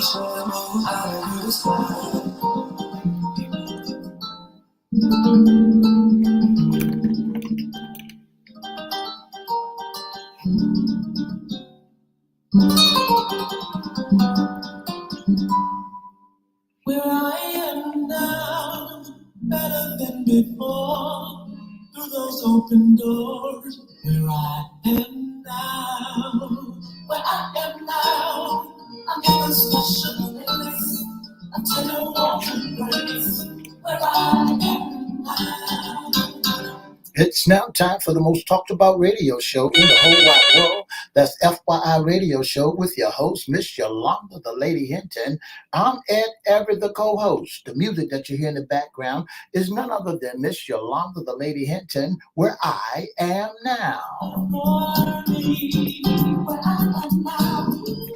Where I am now, better than before, through those open doors. Where I am now, where I am now, I'm in a special place, a tender warm place. Where I am now. It's now time for the most talked about radio show in the whole wide world. That's FYI Radio Show with your host, Miss Yolanda, the Lady Hinton. I'm Ed Everett, the co-host. The music that you hear in the background is none other than Miss Yolanda, the Lady Hinton, Where I Am Now.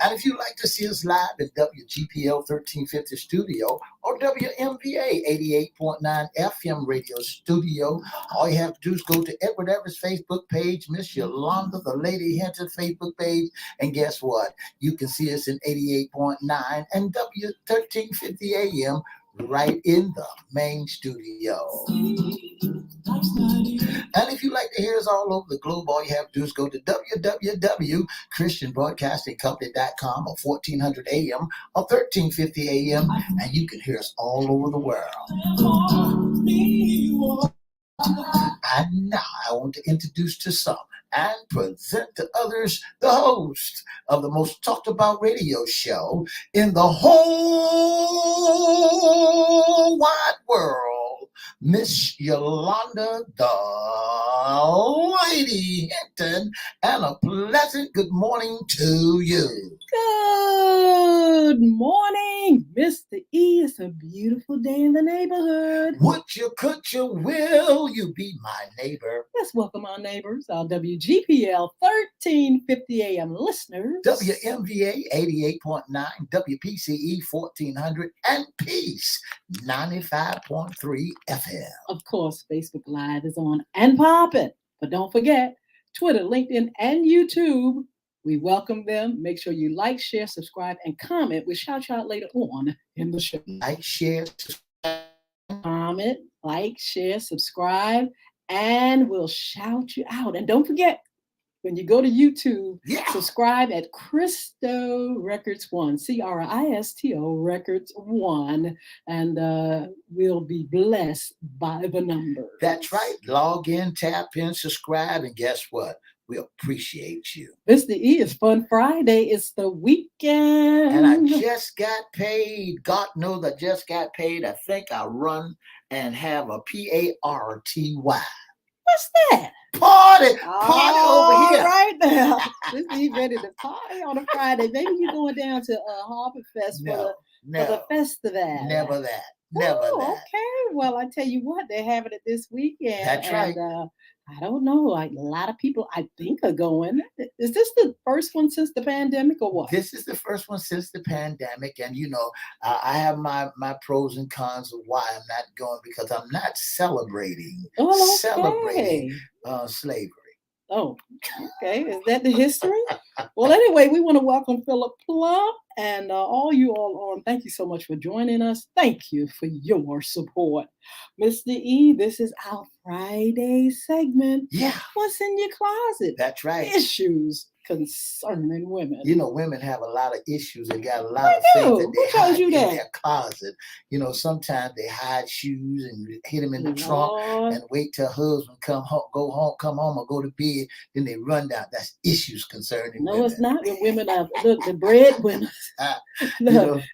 And if you'd like to see us live at WGPL 1350 Studio or WMVA 88.9 FM Radio Studio, all you have to do is go to Edward Everett's Facebook page, Miss Yolanda, the Lady Hinton Facebook page, and guess what? You can see us in 88.9 and W1350 AM right in the main studio. And if you'd like to hear us all over the globe, all you have to do is go to www.christianbroadcastingcompany.com or 1400 AM or 1350 AM, and you can hear us all over the world. And now I want to introduce to some and present to others the host of the most talked about radio show in the whole wide world, Miss Yolanda, the Lady Hinton, and a pleasant good morning to you. Good morning, Mr. E. It's a beautiful day in the neighborhood. Would you, could you, will you be my neighbor? Let's welcome our neighbors, our WGPL 1350 AM listeners. WMVA 88.9, WPCE 1400, and Peace 95.3 FM. Of course, Facebook Live is on and popping. But don't forget, Twitter, LinkedIn, and YouTube. We welcome them. Make sure you like, share, subscribe, and comment. We'll shout you out later on in the show. Like, share, comment, like, share, subscribe, and we'll shout you out. And don't forget, when you go to YouTube, subscribe at Cristo Records 1, Cristo Records 1, and we'll be blessed by the numbers. That's right. Log in, tap in, subscribe, and guess what? We appreciate you. Mr. E, it's Fun Friday. It's the weekend. And I just got paid. God knows I just got paid. I think I run and have a PARTY. What's that? Party over here. Right now. This is ready to party on a Friday. Maybe you're going down to Harvard Fest for the festival. Never that. Never that. Okay. Well, I tell you what, they're having it this weekend. That's right. I don't know. Like a lot of people, I think, are going. Is this the first one since the pandemic or what? This is the first one since the pandemic. And, you know, I have my pros and cons of why I'm not going, because I'm not celebrating slavery. Oh, okay. Is that the history? Well, anyway, we want to welcome Philip Plump and all you all on. Thank you so much for joining us. Thank you for your support. Mr. E, this is our Friday segment. Yeah. What's in your closet? That's right. Issues concerning women. You know, women have a lot of issues. They got a lot of things that they hide in their closet. You know, sometimes they hide shoes and hit them in the trunk and wait till husband come home, or go to bed. Then they run down. That's issues concerning women. No, it's not. The women are the breadwinners.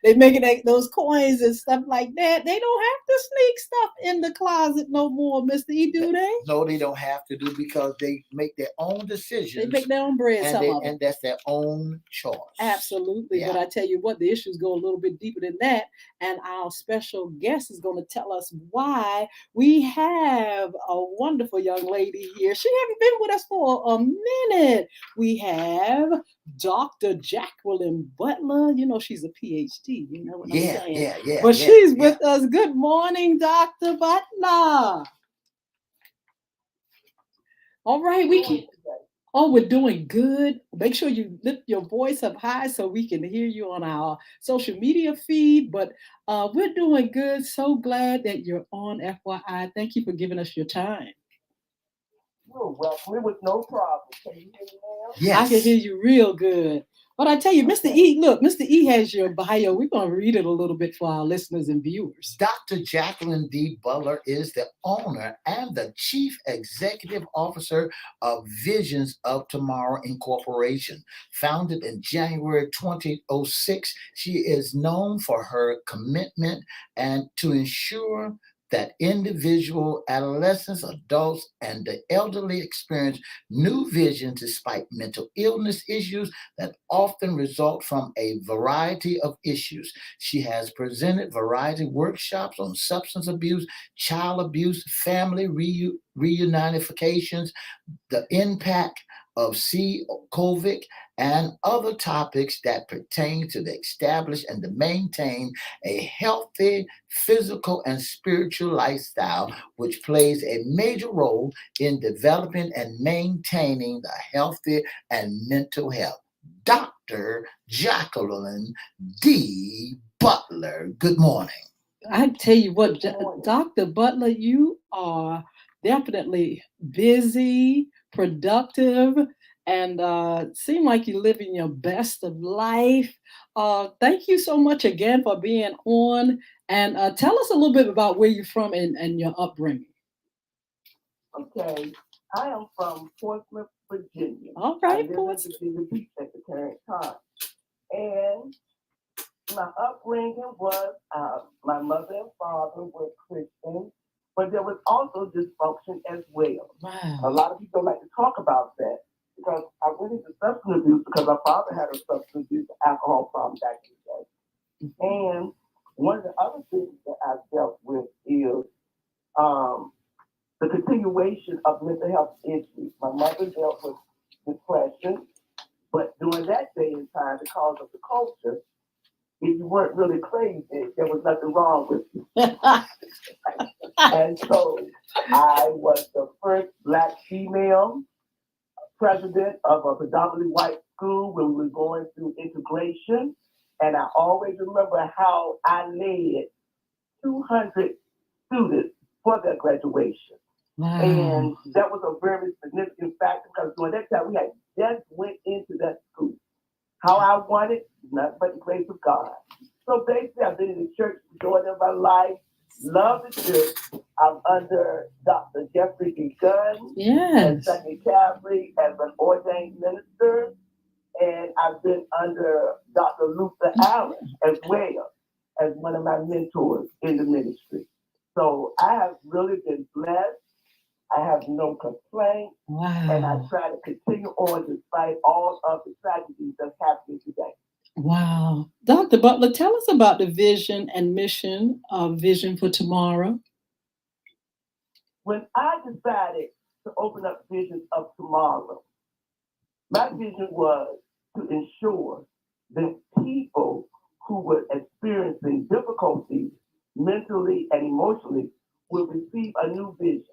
They making those coins and stuff like that. They don't have to sneak stuff in the closet no more, Mr. E, do they? No, they don't have to do, because they make their own decisions. They make their own bread. And that's their own choice. Absolutely. Yeah. But I tell you what, the issues go a little bit deeper than that. And our special guest is going to tell us why. We have a wonderful young lady here. She hasn't been with us for a minute. We have Dr. Jacqueline Butler. You know, she's a PhD. You know what I'm saying? Yeah. But she's with us. Good morning, Dr. Butler. All right, we can. Oh, we're doing good. Make sure you lift your voice up high so we can hear you on our social media feed. But we're doing good. So glad that you're on, FYI. Thank you for giving us your time. You're welcome. It was no problem. Can you hear me now? Yes. I can hear you real good. But I tell you, Mr. E, look, Mr. E has your bio. We're going to read it a little bit for our listeners and viewers. Dr. Jacqueline D. Butler is the owner and the Chief Executive Officer of Visions of Tomorrow Incorporation. Founded in January 2006, she is known for her commitment and to ensure that individual, adolescents, adults, and the elderly experience new visions despite mental illness issues that often result from a variety of issues. She has presented variety workshops on substance abuse, child abuse, family reunifications, the impact of COVID, and other topics that pertain to the establish and to maintain a healthy physical and spiritual lifestyle, which plays a major role in developing and maintaining the healthy and mental health. Dr. Jacqueline D. Butler, good morning. I tell you what, Dr. Butler, you are definitely busy, productive, and seem like you're living your best of life. Thank you so much again for being on. And tell us a little bit about where you're from and your upbringing. Okay, I am from Portsmouth, Virginia. All right, I live in Virginia Beach at the current time. And my upbringing was my mother and father were Christians, but there was also dysfunction as well. Wow. A lot of people don't like to talk about that because I went into substance abuse because my father had a substance abuse alcohol problem back in the day. And one of the other things that I've dealt with is the continuation of mental health issues. My mother dealt with depression, but during that day and time, because of the culture, if you weren't really crazy, there was nothing wrong with you. And so I was the first Black female president of a predominantly white school when we were going through integration. And I always remember how I led 200 students for their graduation. Wow. And that was a very significant factor because during that time we had just went into that school. How I wanted, nothing but the grace of God. So basically, I've been in the church majority of my life. Love the church. I'm under Dr. Jeffrey D. Gunn and Sunday Calvary as an ordained minister. And I've been under Dr. Luther Allen as well as one of my mentors in the ministry. So I have really been blessed. I have no complaint. Wow. And I try to continue on despite all of the tragedies that's happening today. Wow. Dr. Butler, tell us about the vision and mission of Vision for Tomorrow. When I decided to open up Visions of Tomorrow, my vision was to ensure that people who were experiencing difficulties mentally and emotionally will receive a new vision.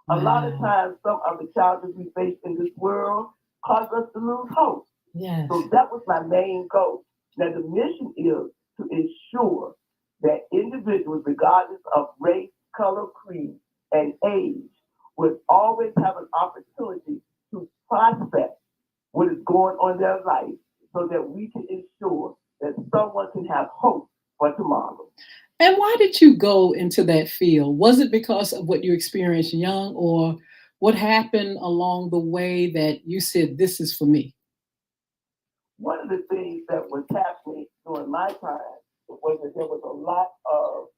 A lot of times, some of the challenges we face in this world cause us to lose hope. Yes. So that was my main goal. Now, the mission is to ensure that individuals, regardless of race, color, creed, and age, would always have an opportunity to prospect what is going on in their life so that we can ensure that someone can have hope for tomorrow. And why did you go into that field? Was it because of what you experienced young, or what happened along the way that you said, this is for me? One of the things that was happening during my time was that there was a lot of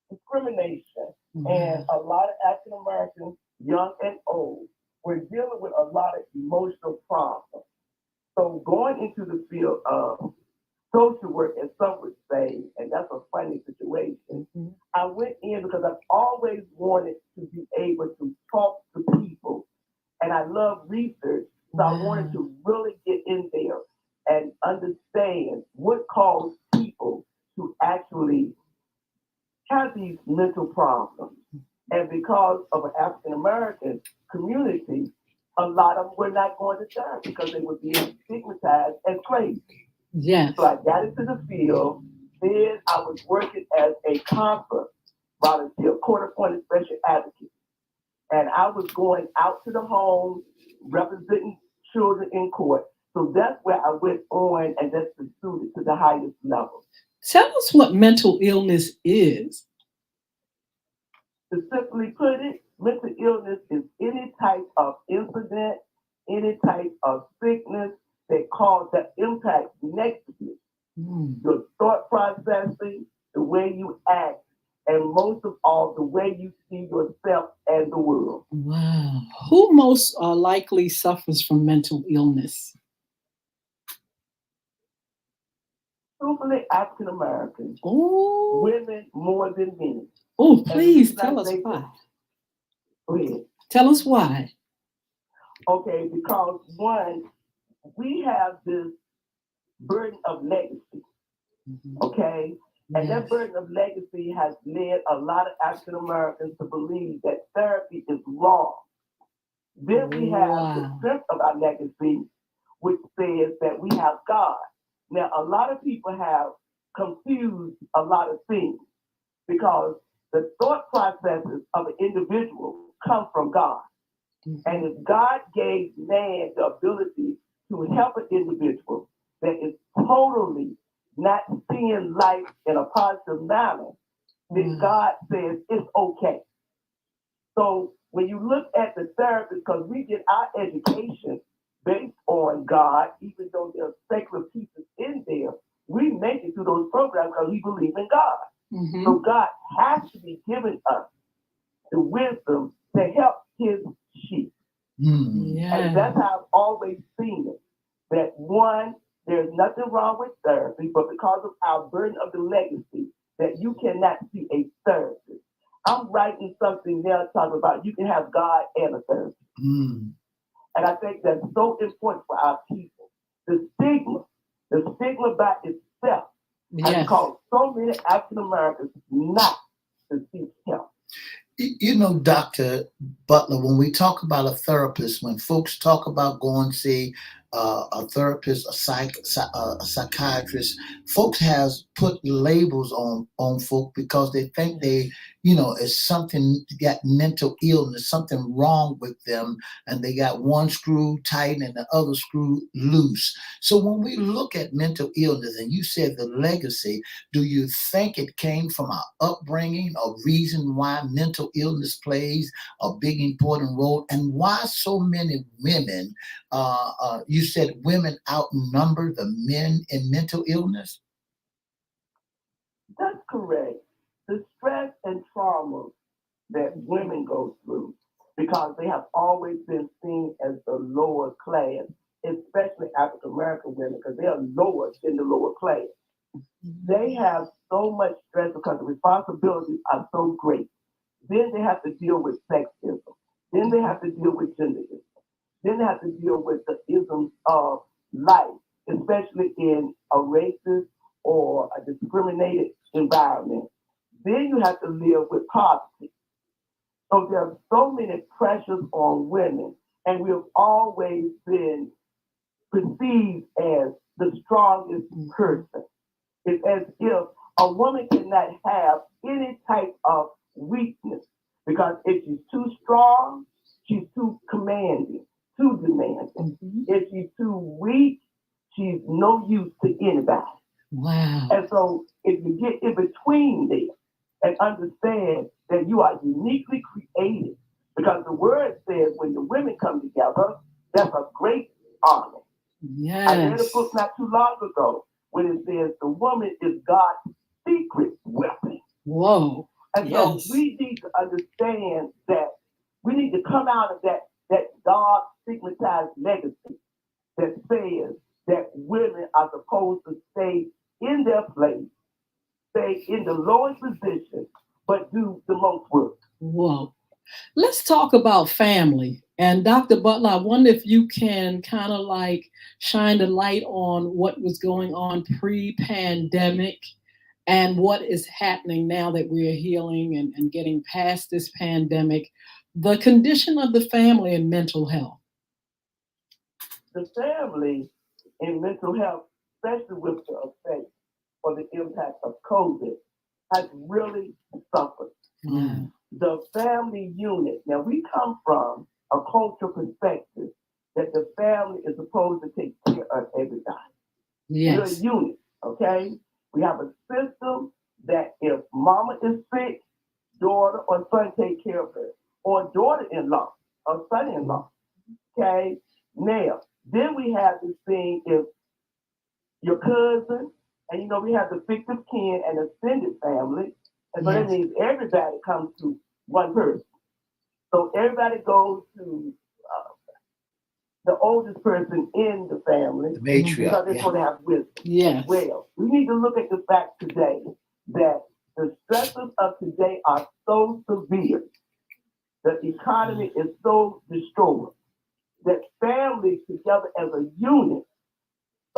discrimination, and a lot of African Americans, young and old, were dealing with a lot of emotional problems. So going into the field of social work, as some would say, and that's a funny situation, I went in because I've always wanted to be able to talk to people, and I love research, so I wanted to really get in there and understand what caused people to actually have these mental problems. And because of an African American community, a lot of them were not going to therapy because they were being stigmatized as crazy. Yes. So I got into the field. Then I was working as a conference volunteer, court-appointed special advocate. And I was going out to the homes, representing children in court. So that's where I went on and just pursued it to the highest level. Tell us what mental illness is. To simply put it, mental illness is any type of incident, any type of sickness that impacts negatively your thought processing, the way you act, and most of all, the way you see yourself and the world. Wow. Who most likely suffers from mental illness? Truthfully, African Americans. Oh. Women more than men. Oh, please tell us why. Go ahead. Tell us why. Okay, because one, we have this burden of legacy. Okay? And that burden of legacy has led a lot of African Americans to believe that therapy is wrong. Then we have the strength of our legacy, which says that we have God. Now, a lot of people have confused a lot of things because the thought processes of an individual come from God. And if God gave man the ability to help an individual that is totally not seeing life in a positive manner, then God says it's okay. So when you look at the therapist, because we get our education based on God, even though there's secular pieces in there, we make it through those programs because we believe in God. So God has to be giving us the wisdom to help his sheep. And that's how I've always seen it. That one, there's nothing wrong with therapy, but because of our burden of the legacy, that you cannot see a therapist. I'm writing something now talking about you can have God and a therapist. And I think that's so important for our people. The stigma by itself has caused so many African Americans not to seek help. You know, Dr. Butler, when we talk about a therapist, when folks talk about going to see a therapist, a psychiatrist, folks has put labels on folk because they think they, you know, it's something, got mental illness, something wrong with them, and they got one screw tight and the other screw loose. So when we look at mental illness, and you said the legacy, do you think it came from our upbringing, a reason why mental illness plays a big important role, and why so many women, you said women outnumber the men in mental illness? That's correct. The stress and trauma that women go through, because they have always been seen as the lower class, especially African American women, because they are lower in the lower class. They have so much stress because the responsibilities are so great. Then they have to deal with sexism. Then they have to deal with genderism. Then they have to deal with the isms of life, especially in a racist or a discriminated environment. Then you have to live with poverty. So there are so many pressures on women, and we have always been perceived as the strongest person. It's as if a woman cannot have any type of weakness, because if she's too strong, she's too commanding, too demanding. If she's too weak, she's no use to anybody. Wow. And so if you get in between there and understand that you are uniquely created, because the word says when the women come together, that's a great honor. Yes. I read a book not too long ago when it says the woman is God's secret weapon. Whoa. And so we need to understand that we need to come out of that dark, stigmatized legacy that says that women are supposed to stay in their place, stay in the lowest position, but do the most work. Whoa. Let's talk about family. And Dr. Butler, I wonder if you can kind of like shine the light on what was going on pre-pandemic and what is happening now that we're healing and getting past this pandemic, the condition of the family and mental health. the family in mental health, especially with the effect or the impact of COVID, has really suffered. Mm. The family unit. Now, we come from a cultural perspective that the family is supposed to take care of everybody. Yes. We're a unit, okay? We have a system that if mama is sick, daughter or son take care of her, or daughter-in-law or son-in-law, okay? Now, then we have this thing if your cousin, and we have the fictive kin and extended family, and so that means everybody comes to one person. So everybody goes to the oldest person in the family, the matriarch, because they're supposed to have wisdom. Yes. Well, we need to look at the fact today that the stresses of today are so severe. The economy is so destroyed that families together as a unit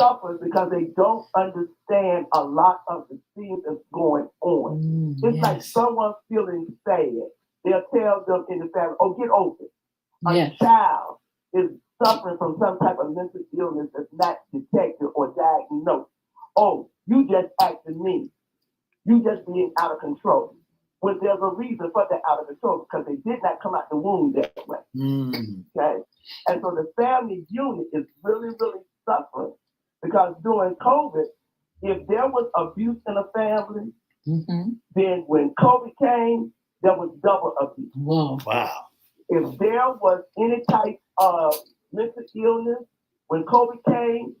suffer because they don't understand a lot of the things that's going on. It's like someone feeling sad. They'll tell them in the family, oh, get over it. A child is suffering from some type of mental illness that's not detected or diagnosed. Oh, you just acting mean. You just being out of control. Well, there's a reason for that out of control because they did not come out the womb that way. Okay? And so the family unit is really, really suffering because during COVID, if there was abuse in a family, then when COVID came, there was double abuse. Whoa. Wow. If there was any type of mental illness, when COVID came,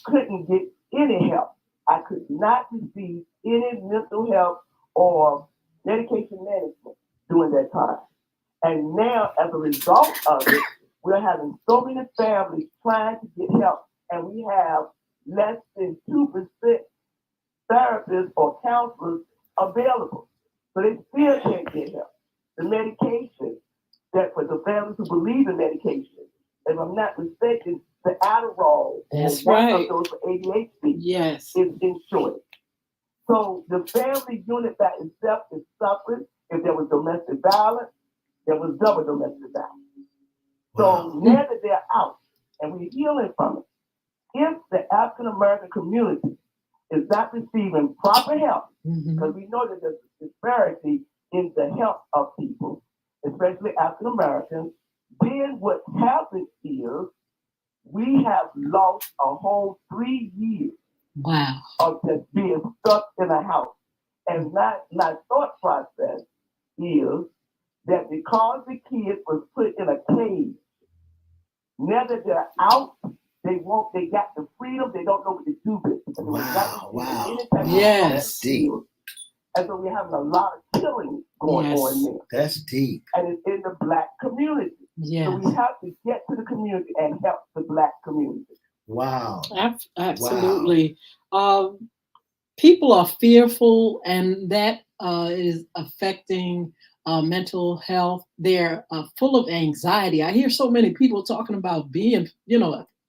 couldn't get any help. I could not receive any mental health or medication management during that time. And now, as a result of it, we're having so many families trying to get help, and we have less than 2% therapists or counselors available. So they still can't get help. The medication that for the families who believe in medication, if I'm not mistaken, the Adderall or one of those for ADHD is insured. So the family unit by itself is suffering. If there was domestic violence, there was double domestic violence. So now that they're out and we're healing from it, if the African American community is not receiving proper help, because we know that there's a disparity in the health of people, especially African Americans, then what happens is we have lost a whole 3 years of just being stuck in a house. And my thought process is that because the kids was put in a cage, now that they're out, they got the freedom, they don't know what to do with it. Wow. Yes. Deep. And so we're having a lot of killing going on there. That's deep. And it's in the Black community. Yes. So we have to get to the community and help the Black community. Wow. Absolutely. People are fearful, and that is affecting mental health. They're full of anxiety. I hear so many people talking about being,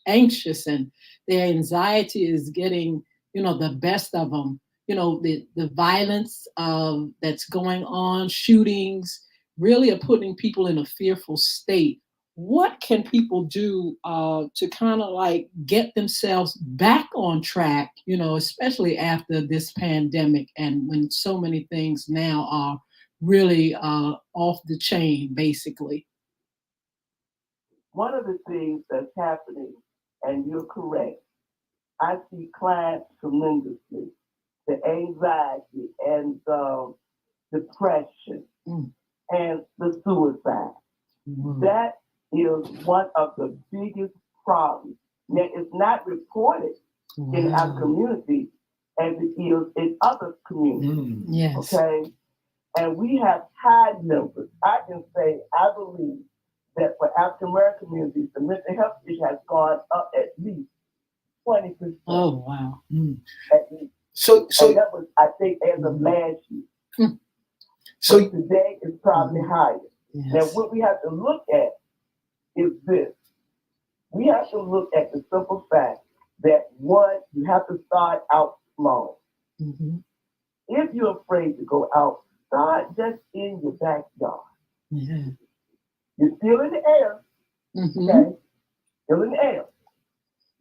anxious, and their anxiety is getting, the best of them. The violence that's going on, shootings, really are putting people in a fearful state. What can people do to kind of like get themselves back on track, especially after this pandemic and when so many things now are really off the chain, basically? One of the things that's happening, and you're correct, I see clients tremendously, the anxiety and the depression and the suicide. That is one of the biggest problems. Now, it's not reported in our community as it is in other communities. Yes. Okay? And we have high numbers. I can say, I believe that for African American communities, the mental health issue has gone up at least 20%. Oh, wow. At least. So that was, I think, as of last year. So today it's probably higher. Yes. Now, what we have to look at is this. We have to look at the simple fact that, one, you have to start out small. If you're afraid to go out, start just in your backyard. You're still in the air. Okay? Still in the air.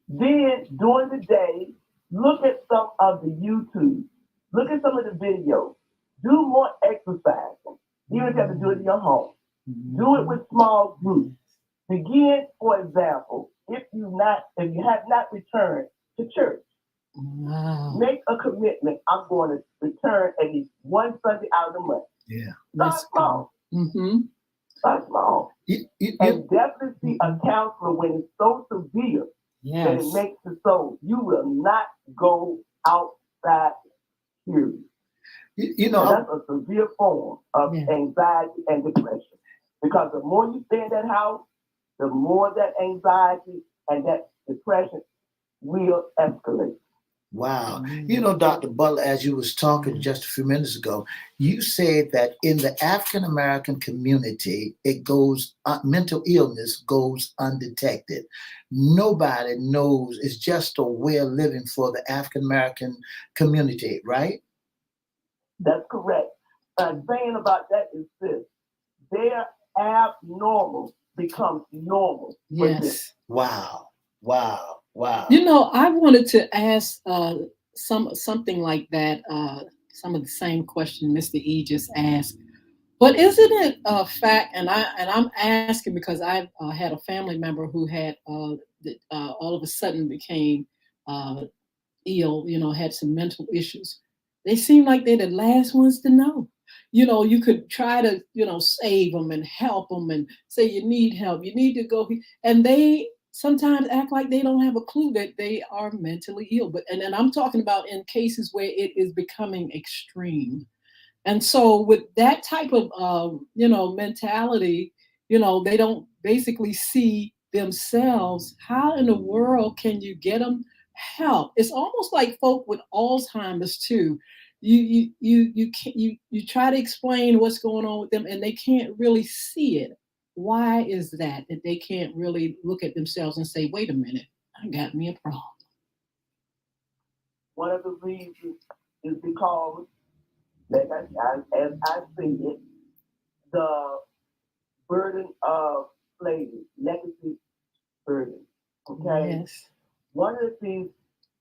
Then during the day, look at some of the YouTube. Look at some of the videos. Do more exercising. Even if you have to do it in your home. Do it with small groups. Begin, for example, if you have not returned to church. Wow. Make a commitment. I'm going to return at least one Sunday out of the month. Yeah. Start small. Mm-hmm. Start small. And definitely see a counselor when it's so severe that it makes it so you will not go outside, period. That's a severe form of anxiety and depression. Because the more you stay in that house, the more that anxiety and that depression will escalate. Wow. Dr. Butler, as you was talking just a few minutes ago, you said that in the African American community, mental illness goes undetected. Nobody knows. It's just a way of living for the African American community, right? That's correct. Saying about that is this: their abnormal becomes normal. Yes. Wow. Wow. Wow. I wanted to ask something like that. Some of the same question Mr. E just asked. But isn't it a fact? And I'm asking because I had a family member who had all of a sudden became ill. Had some mental issues. They seem like they're the last ones to know. You could try to save them and help them and say you need help. You need to go, and they sometimes act like they don't have a clue that they are mentally ill. And I'm talking about in cases where it is becoming extreme. And so with that type of, mentality, they don't basically see themselves. How in the world can you get them help? It's almost like folk with Alzheimer's too. You try to explain what's going on with them and they can't really see it. Why is that they can't really look at themselves and say, wait a minute, I got me a problem? One of the reasons is because, as I see it, the burden of slavery, legacy burden. Okay? Yes. One of the things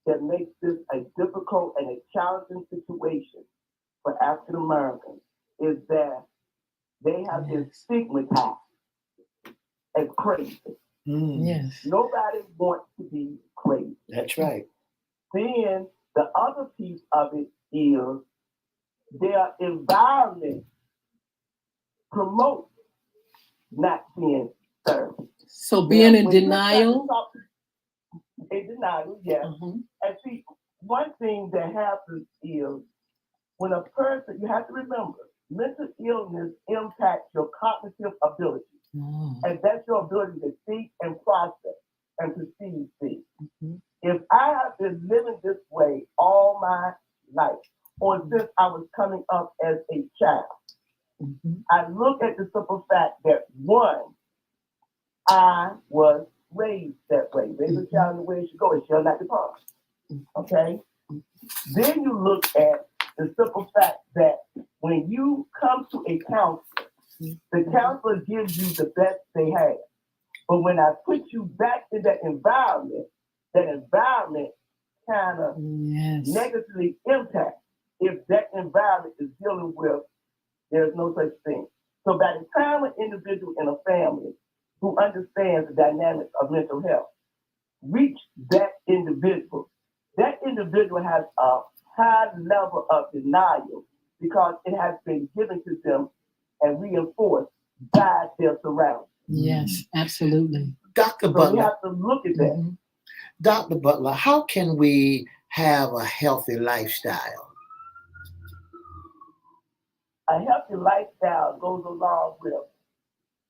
that makes this a difficult and a challenging situation for African Americans is that they have been stigmatized as crazy. Yes. Nobody wants to be crazy. That's right. Then the other piece of it is their environment promotes not being served. So being in denial? In denial, yes. Mm-hmm. And see, one thing that happens is when a person, you have to remember, mental illness impacts your cognitive ability. Mm. And that's your ability to think and process and perceive things. Mm-hmm. If I have been living this way all my life, or since I was coming up as a child, mm-hmm. I look at the simple fact that one, I was raised that way. Raise a child in the way it should go, it shall not depart. Okay? Then you look at the simple fact that when you come to a counselor, the counselor gives you the best they have. But when I put you back in that environment kind of negatively impacts if that environment is dealing with, there's no such thing. So by the time an individual in a family who understands the dynamics of mental health reach that individual has a high level of denial because it has been given to them and reinforced by their surroundings. Yes, absolutely. Dr. So Butler, we have to look at that. Mm-hmm. Dr. Butler, how can we have a healthy lifestyle? A healthy lifestyle goes along with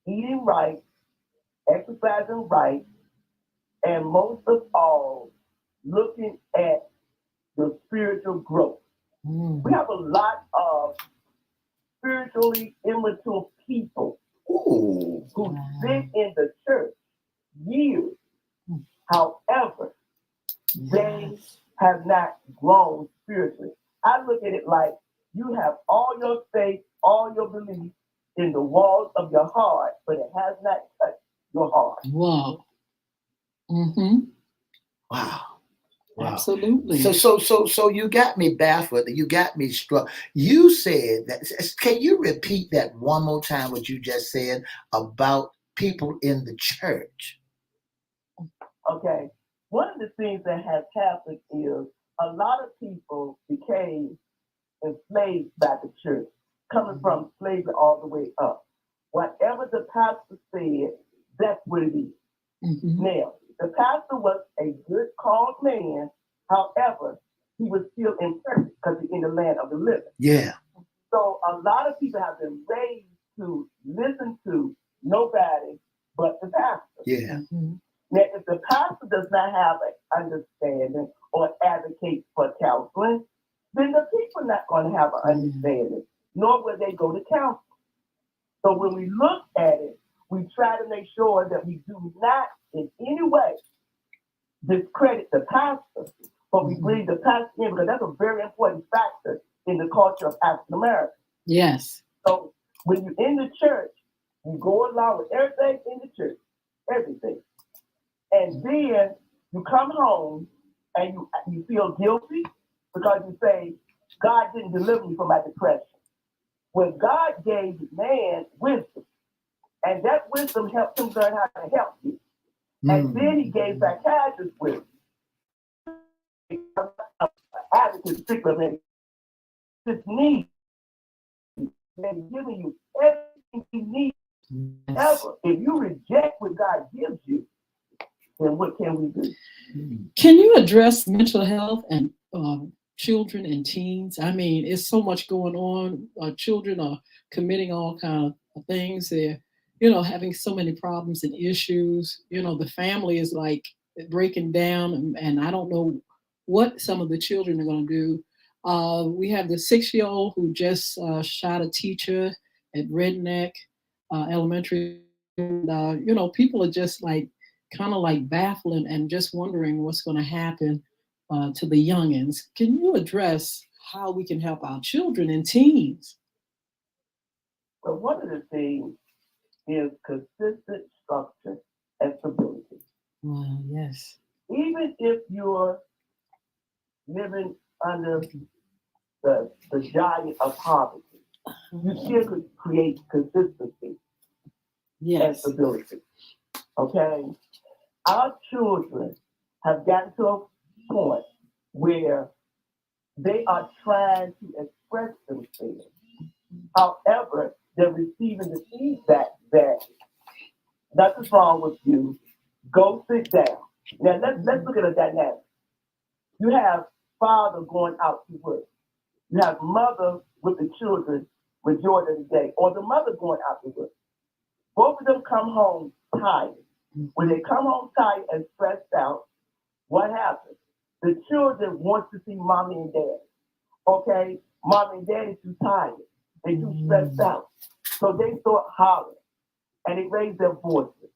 eating right, exercising right, and most of all, looking at the spiritual growth. Mm. We have a lot of spiritually immature people who sit in the church years. However, they have not grown spiritually. I look at it like you have all your faith, all your belief in the walls of your heart, but it has not touched your heart. Wow. Mm-hmm. Wow. Wow. Absolutely. So you got me baffled. You got me struck. You said that. Can you repeat that one more time? What you just said about people in the church? Okay. One of the things that has happened is a lot of people became enslaved by the church, coming from slavery all the way up. Whatever the pastor said, that's what it is. Mm-hmm. Now, the pastor was a good called man. However, he was still imperfect because he's in the land of the living. Yeah. So a lot of people have been raised to listen to nobody but the pastor. Yeah. Mm-hmm. Now, if the pastor does not have an understanding or advocate for counseling, then the people are not going to have an understanding, nor will they go to counsel. So when we look at it, we try to make sure that we do not in any way discredit the pastor, but we bring the pastor in because that's a very important factor in the culture of African America. Yes. So when you're in the church, you go along with everything in the church, everything. And then you come home and you feel guilty because you say, God didn't deliver me from my depression. When God gave man wisdom, and that wisdom helped him learn how to help you. And then he gave psychiatrists wisdom. Advocate, particularly, just need, and giving you everything you need. Ever. If you reject what God gives you, then what can we do? Can you address mental health and children and teens? I mean, it's so much going on. Children are committing all kinds of things. They're, having so many problems and issues. The family is like breaking down, and I don't know what some of the children are going to do. We have the 6-year-old who just shot a teacher at Redneck Elementary. People are just like kind of like baffling and just wondering what's going to happen to the youngins. Can you address how we can help our children and teens? Well, one of the things is consistent structure and stability. Wow, yes. Even if you're living under the giant of poverty, you still could create consistency and stability. Okay? Our children have gotten to a point where they are trying to express themselves. However, they're receiving the feedback that nothing's wrong with you. Go sit down. Now let's look at a dynamic. You have father going out to work. You have mother with the children majority of the day, or the mother going out to work. Both of them come home tired. When they come home tired and stressed out, what happens? The children want to see mommy and daddy. Okay, mommy and daddy too tired. They too stressed out. So they start hollering and they raise their voices.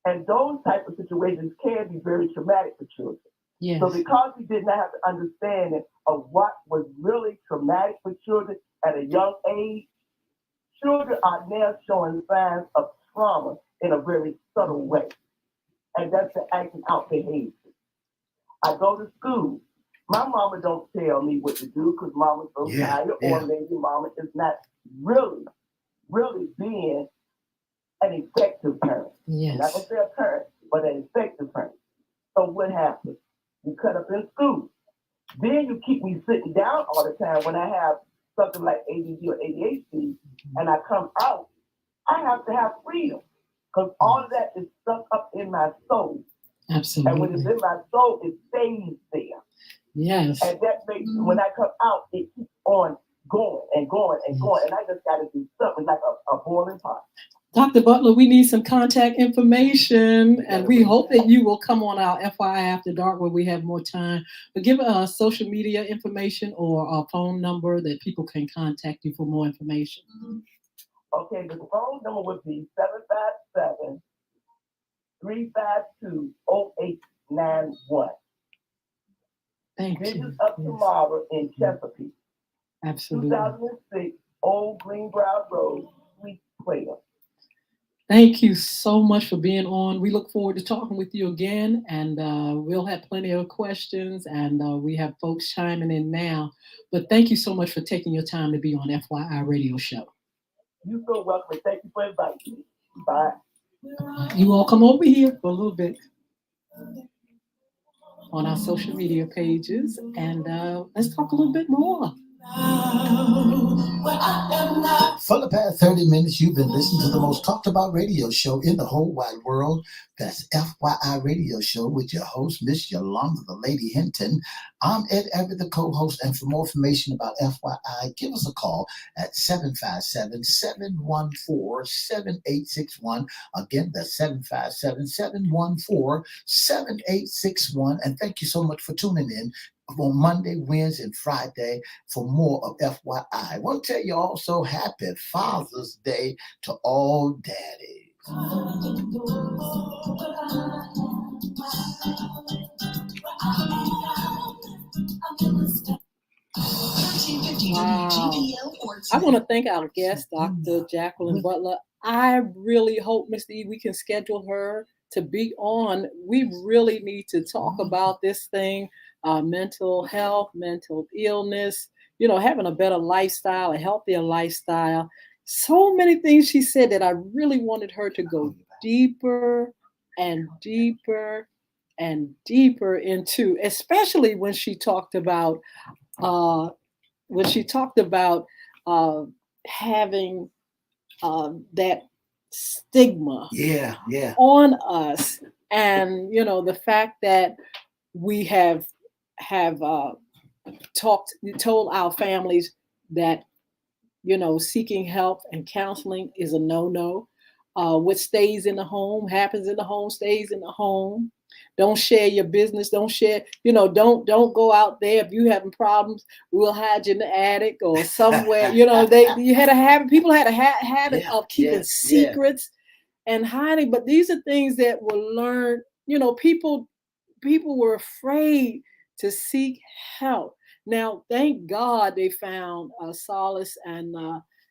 And those type of situations can be very traumatic for children. Yes. So because we did not have the understanding of what was really traumatic for children at a young age, children are now showing signs of trauma in a very subtle way. And that's the acting out behavior. I go to school. My mama don't tell me what to do because mama's so tired, or maybe mama is not really being an effective parent. Yes. I'm not going to say a parent, but an effective parent. So what happens? You cut up in school. Then you keep me sitting down all the time when I have something like ADD or ADHD, and I come out, I have to have freedom because all of that is stuck up in my soul. Absolutely. And when it's in my soul, it stays there. Yes. And that makes, when I come out, it keeps on going and going and going. And I just got to do something like a boiling pot. Dr. Butler, we need some contact information, and we hope that you will come on our FYI After Dark where we have more time. But give us social media information or a phone number that people can contact you for more information. Okay, the phone number would be 757-352-0891. Thank Visit you. Up Tomorrow in Chesapeake. Absolutely. 2006 Old Greenbrier Road, Suite 12. Thank you so much for being on. We look forward to talking with you again, and we'll have plenty of questions, and we have folks chiming in now. But thank you so much for taking your time to be on FYI Radio Show. You're so welcome, and thank you for inviting me. Bye. You all come over here for a little bit on our social media pages, and let's talk a little bit more. For the past 30 minutes, you've been listening to the most talked about radio show in the whole wide world. That's FYI Radio Show with your host, Miss Yolanda, the Lady Hinton. I'm Ed Everett, the co-host, and for more information about FYI, give us a call at 757-714-7861. Again, that's 757-714-7861. And thank you so much for tuning in on Monday, Wednesday, and Friday for more of FYI. I want to tell you also happy Father's Day to all daddies. Wow. I want to thank our guest, Dr. Jacqueline Butler. I really hope, Mr. E, we can schedule her to be on. We really need to talk about this thing, mental health, mental illness, having a better lifestyle, a healthier lifestyle. So many things she said that I really wanted her to go deeper and deeper and deeper into, especially when she talked about uh, having that stigma on us, and the fact that we have told our families that seeking help and counseling is a no-no. What stays in the home happens in the home, stays in the home. Don't share your business. Don't share, don't go out there. If you having problems, we'll hide you in the attic or somewhere. People had a habit of keeping secrets and hiding. But these are things that were learned. People were afraid to seek help. Now, thank God they found solace and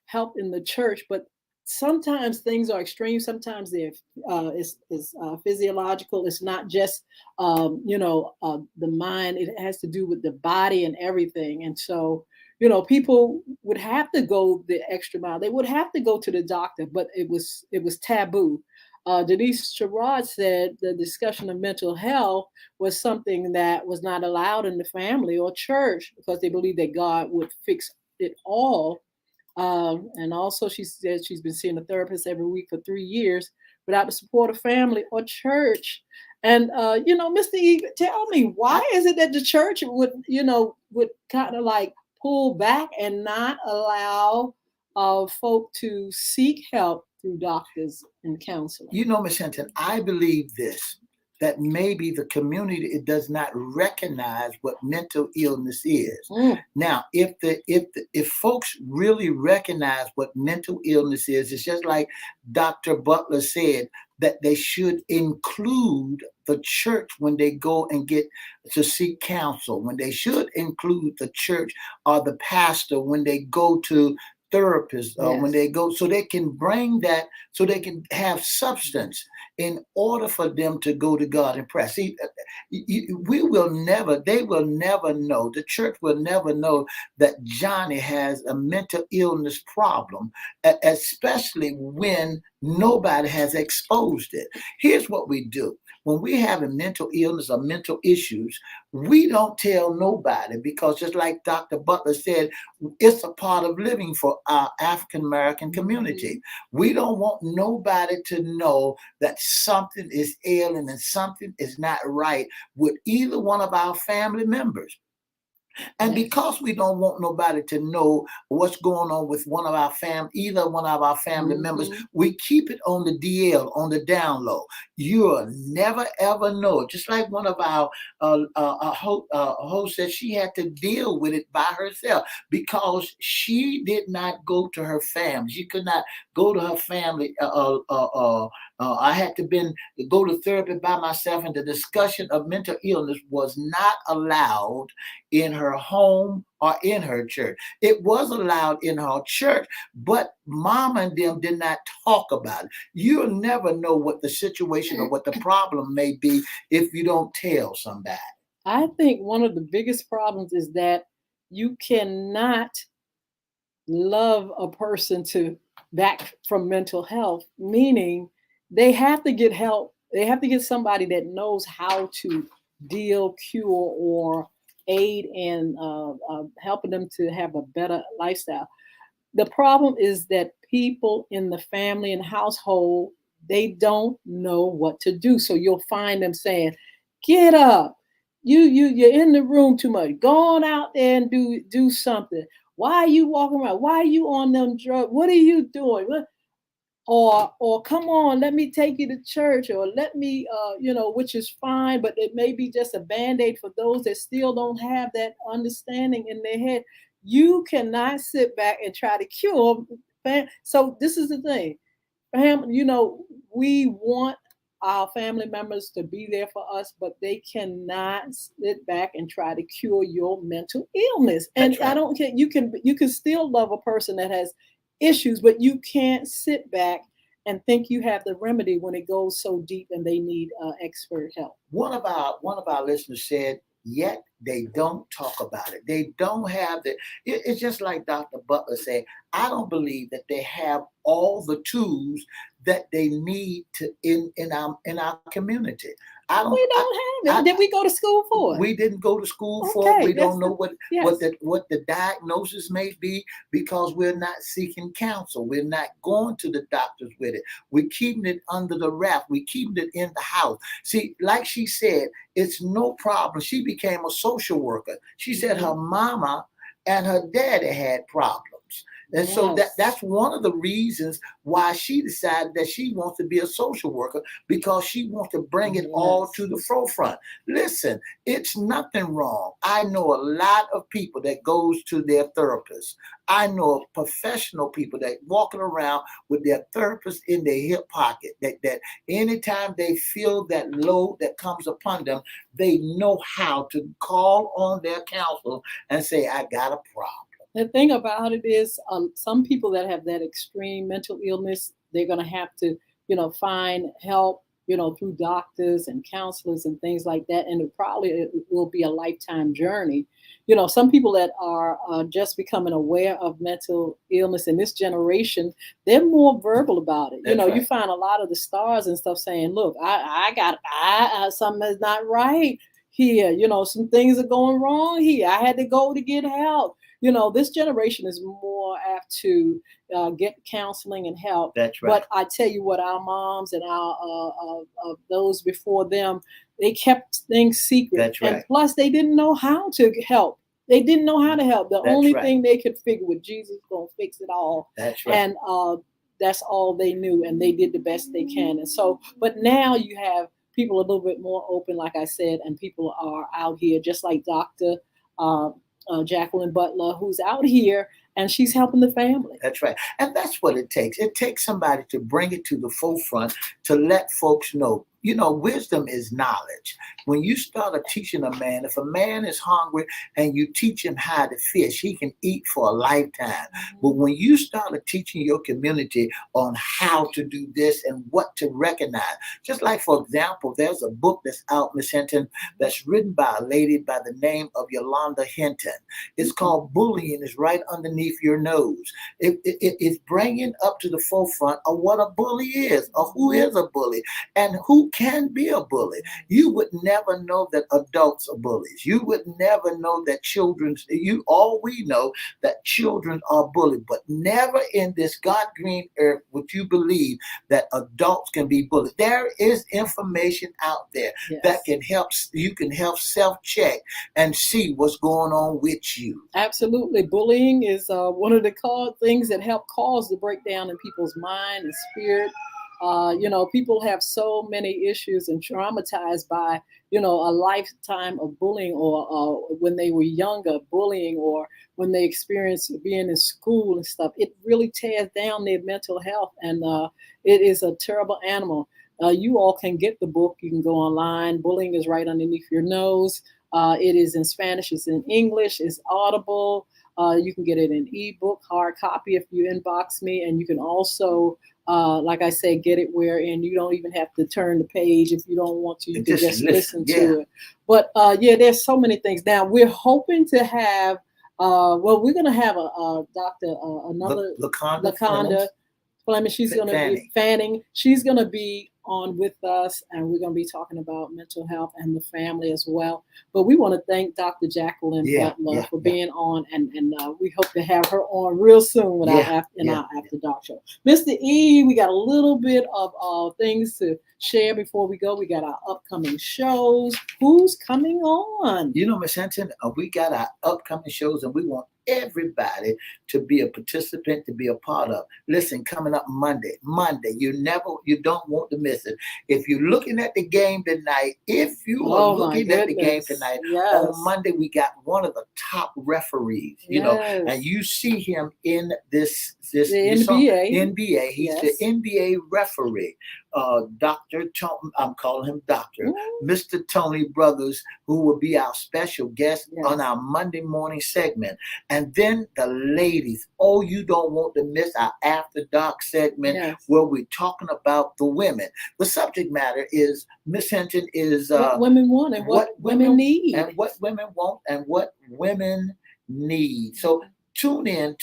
help in the church, but sometimes things are extreme. Sometimes it's physiological. It's not just the mind. It has to do with the body and everything. And so people would have to go the extra mile. They would have to go to the doctor, but it was taboo. Denise Sherrod said the discussion of mental health was something that was not allowed in the family or church because they believed that God would fix it all. And also she said she's been seeing a therapist every week for 3 years without the support of family or church. And, Mr. E, tell me, why is it that the church would kind of like pull back and not allow folk to seek help through doctors and counselors? Ms. Hinton, I believe this, that maybe the community, it does not recognize what mental illness is. Now, if folks really recognize what mental illness is, it's just like Dr. Butler said, that they should include the church when they go and get to seek counsel, when they should include the church or the pastor when they go to therapists, when they go, so they can bring that, so they can have substance in order for them to go to God and pray. See, they will never know, the church will never know that Johnny has a mental illness problem, especially when nobody has exposed it. Here's what we do. When we have a mental illness or mental issues, we don't tell nobody, because just like Dr. Butler said, it's a part of living for our African American community. We don't want nobody to know that something is ailing and something is not right with either one of our family members. And because we don't want nobody to know what's going on with either one of our family members, we keep it on the DL, on the down low. You'll never ever know. Just like one of our hosts said, she had to deal with it by herself because she did not go to her family. She could not go to her family. I had to go to therapy by myself, and the discussion of mental illness was not allowed in her her home or in her church. It was allowed in her church, but mom and them did not talk about it. You'll never know what the situation or what the problem may be if you don't tell somebody. I think one of the biggest problems is that you cannot love a person to back from mental health, meaning they have to get help. They have to get somebody that knows how to deal, cure, or aid in helping them to have a better lifestyle. The problem is that people in the family and household, they don't know what to do. So you'll find them saying, "Get up. You're in the room too much. Go on out there and do something. Why are you walking around? Why are you on them drugs? What are you doing? Or come on, let me take you to church, or let me which is fine, but it may be just a band-aid for those that still don't have that understanding in their head. You cannot sit back and try to cure. So this is the thing. We want our family members to be there for us, but they cannot sit back and try to cure your mental illness. And That's right. I don't care. You can still love a person that has issues, but you can't sit back and think you have the remedy when it goes so deep and they need expert help. One of our listeners said, yet they don't talk about it. They don't have the. It's just like Dr. Butler said. I don't believe that they have all the tools that they need to in our community. We don't have it. Did we go to school for it? We didn't go to school for it. We don't know what the diagnosis may be, because we're not seeking counsel. We're not going to the doctors with it. We're keeping it under the wrap. We're keeping it in the house. See, like she said, it's no problem. She became a social worker. She said her mama and her daddy had problems. And so that's one of the reasons why she decided that she wants to be a social worker, because she wants to bring it all to the forefront. Listen, it's nothing wrong. I know a lot of people that goes to their therapist. I know of professional people that walking around with their therapist in their hip pocket, that anytime they feel that load that comes upon them, they know how to call on their counselor and say, I got a problem. The thing about it is, some people that have that extreme mental illness, they're going to have to, find help, through doctors and counselors and things like that. And it will be a lifetime journey. Some people that are just becoming aware of mental illness in this generation, they're more verbal about it. That's right. You find a lot of the stars and stuff saying, look, something is not right here. Some things are going wrong here. I had to go to get help. This generation is more apt to get counseling and help. That's right. But I tell you what, our moms and our those before them, they kept things secret. That's right. And plus, they didn't know how to help. They didn't know how to help. The only thing they could figure was Jesus gonna fix it all. That's right. And that's all they knew, and they did the best they can. And so, but now you have people a little bit more open, like I said, and people are out here, just like Dr. Jacqueline Butler, who's out here, and she's helping the family. That's right. And that's what it takes. It takes somebody to bring it to the forefront, to let folks know. Wisdom is knowledge. When you start teaching a man, if a man is hungry and you teach him how to fish, he can eat for a lifetime. Mm-hmm. But when you start teaching your community on how to do this and what to recognize, just like, for example, there's a book that's out, Miss Hinton, that's written by a lady by the name of Yolanda Hinton. It's called Bullying. It's right underneath your nose. It's bringing up to the forefront of what a bully is, or who is a bully, and who can be a bully. You would never know that adults are bullies. You would never know that we know that children are bullied, but never in this God-green earth would you believe that adults can be bullied. There is information out there that can help. You can help self-check and see what's going on with you. Absolutely. Bullying is one of the things that help cause the breakdown in people's mind and spirit. People have so many issues and traumatized by, a lifetime of bullying, or when they were younger, bullying, or when they experienced being in school and stuff. It really tears down their mental health, and it is a terrible animal. You all can get the book. You can go online. Bullying is right underneath your nose. It is in Spanish, it's in English, it's Audible. You can get it in ebook, hard copy if you inbox me, and you can also, like I said, get it wherein you don't even have to turn the page if you don't want to. You can just listen to it. But yeah, there's so many things. Now we're hoping to have. Well, we're gonna have a doctor, another Laconda Fleming. She's going to be Fanning. She's going to be on with us, and we're going to be talking about mental health and the family as well. But we want to thank Dr. Jacqueline Butler for being on, and we hope to have her on real soon with our After Dark show. Mr. E, we got a little bit of things to share before we go. We got our upcoming shows. Who's coming on? You know, Miss Hinton, we got our upcoming shows, and we want everybody to be a participant, to be a part of. Listen, coming up Monday, you don't want to miss it. If you're looking at the game tonight, on Monday, we got one of the top referees, you know, and you see him in this NBA. He's the NBA referee. Dr. Tony, I'm calling him Dr. Mr. Tony Brothers, who will be our special guest on our Monday morning segment. And then the ladies, you don't want to miss our After Dark segment where we're talking about the women. The subject matter is, Miss Hinton, is what women want and what women need. And what women want and what women need. So tune in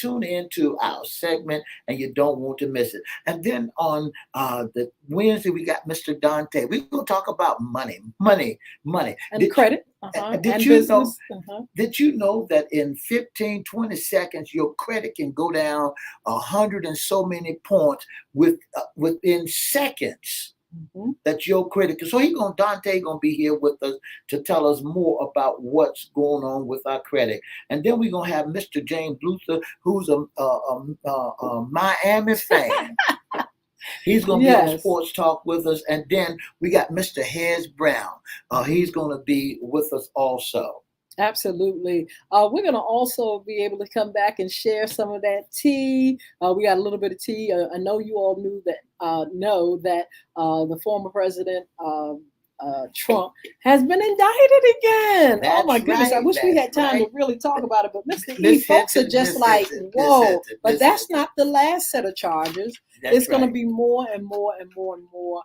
to our segment, and you don't want to miss it. And then on the Wednesday, we got Mr. Dante. We're going to talk about money. And credit. Did you know that in 15, 20 seconds, your credit can go down 100 and so many points within seconds? That's your critic. So Dante gonna be here with us to tell us more about what's going on with our credit. And then we're gonna have Mr. James Luther, who's a Miami fan. He's gonna be on Sports Talk with us. And then we got Mr. Hez Brown. He's gonna be with us also. Absolutely. We're going to also be able to come back and share some of that tea. We got a little bit of tea. I know you all know that the former president Trump has been indicted again. Oh my goodness! I wish we had time to really talk about it. But Mr. E, folks are just like, whoa! But that's not the last set of charges. It's going to be more and more and more and more.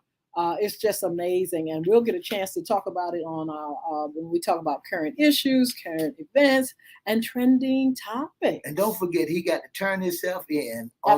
It's just amazing, and we'll get a chance to talk about it on our when we talk about current issues, current events, and trending topics. And don't forget, he got to turn himself in on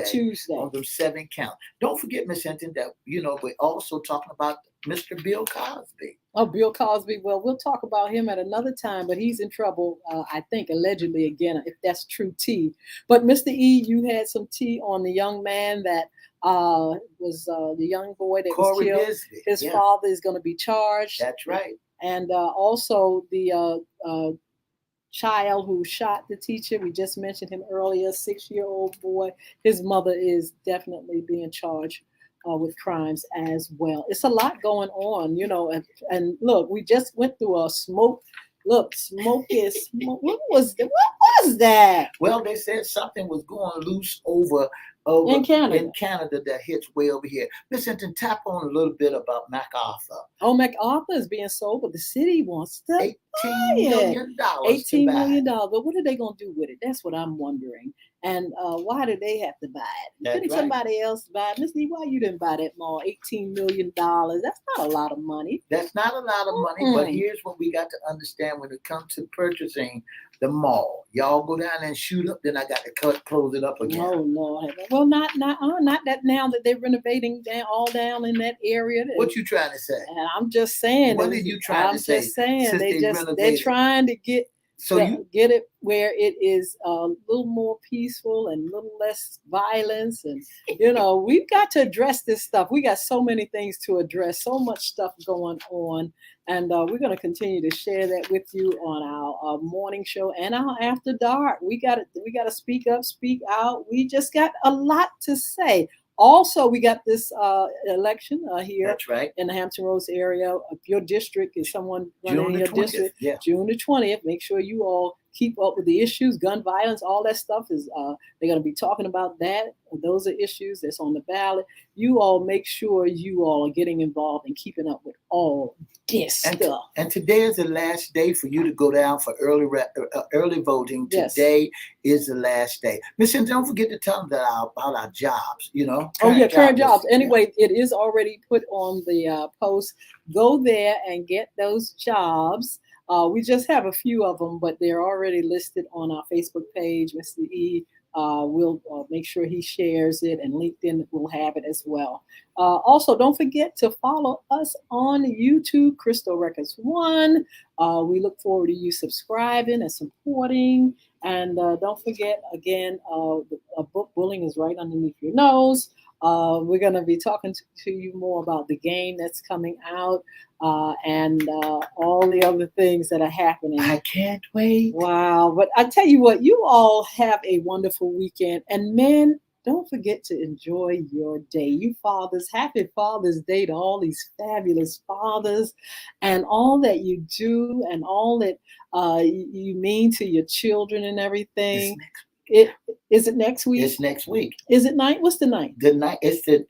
Tuesday on the 7 count. Don't forget, Miss Hinton, that we're also talking about Mr. Bill Cosby. Oh, Bill Cosby. Well, we'll talk about him at another time, but he's in trouble, I think, allegedly again, if that's true tea. But Mr. E, you had some tea on the young man that was the young boy that was killed. Bisbee. His father is going to be charged. That's right. And also the child who shot the teacher, we just mentioned him earlier, 6-year-old boy. His mother is definitely being charged with crimes as well. It's a lot going on, and look, we just went through a smoke. Look, smoke is smoke. What was that? Well, they said something was going loose over in Canada that hits way over here. Listen, to tap on a little bit about MacArthur. Oh, MacArthur is being sold, but the city wants to $18 million. $18 million. But what are they going to do with it? That's what I'm wondering. And why do they have to buy it? Couldn't somebody else buy it? Miss Lee, why you didn't buy that mall? $18 million. That's not a lot of money. That's not a lot of money, but here's what we got to understand when it comes to purchasing the mall. Y'all go down and shoot up, then I got to close it up again. Oh, Lord. Well, not that now that they're renovating down in that area. What you trying to say? And I'm just saying. What are you trying to say? I'm just saying they're trying to get it where it is a little more peaceful and a little less violence. And, we've got to address this stuff. We got so many things to address, so much stuff going on. And we're going to continue to share that with you on our morning show and our After Dark. We got to speak up, speak out. We just got a lot to say. Also, we got this election here. That's right. In the Hampton Roads area. If your district is someone running in your district, Yeah. June the 20th, make sure you all keep up with the issues, gun violence, all that stuff is they're going to be talking about that. Those are issues that's on the ballot. You all make sure you all are getting involved and keeping up with all this stuff. And today is the last day for you to go down for early voting. Yes. Today is the last day. Miss Hinton, don't forget to tell them that about our jobs, you know. Current jobs. Anyway, it is already put on the post. Go there and get those jobs. We just have a few of them, but they're already listed on our Facebook page. Mr. E will make sure he shares it, and LinkedIn will have it as well. Also, don't forget to follow us on YouTube, Crystal Records 1. We look forward to you subscribing and supporting. And don't forget, again, book bullying is right underneath your nose. We're going to be talking to you more about the game that's coming out and all the other things that are happening. I can't wait. Wow. But I tell you what, you all have a wonderful weekend. And men, don't forget to enjoy your day. You fathers, happy Father's Day to all these fabulous fathers and all that you do and all that you mean to your children and everything. Is it next week? It's next week. Is it night? What's the night? The night. It's the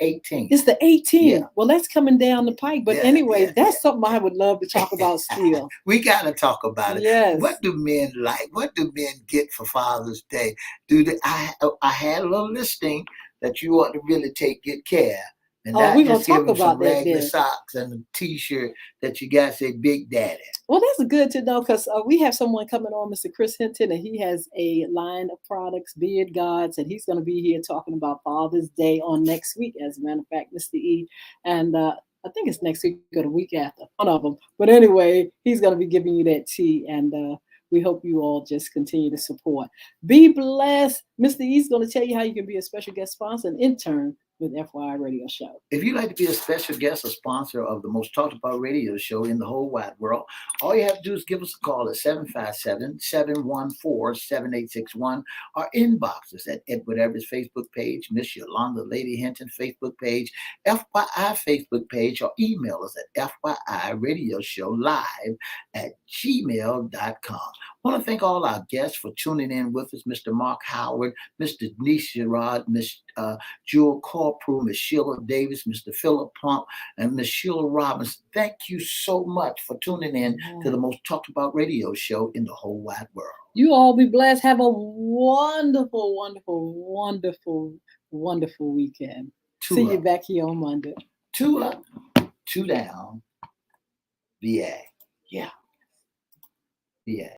18th. It's the 18th. Yeah. Well, that's coming down the pike. But anyway, that's something I would love to talk about still. We got to talk about it. Yes. What do men like? What do men get for Father's Day? I had a little listing that you ought to really take good care. And we're going to talk about some that regular then. socks and a T-shirt that you got to say Big Daddy. Well, that's good to know because we have someone coming on, Mr. Chris Hinton, and he has a line of products, Beard Gods, and he's going to be here talking about Father's Day on next week, as a matter of fact, Mr. E. And I think it's next week or the week after, one of them. But anyway, he's going to be giving you that tea, and we hope you all just continue to support. Be blessed. Mr. E is going to tell you how you can be a special guest sponsor and intern with FYI Radio Show. If you'd like to be a special guest or sponsor of the most talked about radio show in the whole wide world, all you have to do is give us a call at 757-714-7861. Our inbox is at Edward Everett's Facebook page, Miss Yolanda Lady Hinton Facebook page, FYI Facebook page, or email us at FYIRadioShowLive@gmail.com. I want to thank all our guests for tuning in with us, Mr. Mark Howard, Mr. Denise Gerard, Miss Jewel Corporal, Miss Sheila Davis, Mr. Philip Plump, and Miss Sheila Robbins. Thank you so much for tuning in to the most talked about radio show in the whole wide world. You all be blessed. Have a wonderful, wonderful, wonderful, wonderful weekend. See you back here on Monday. 2 up, 2 down. VA. Yeah. VA.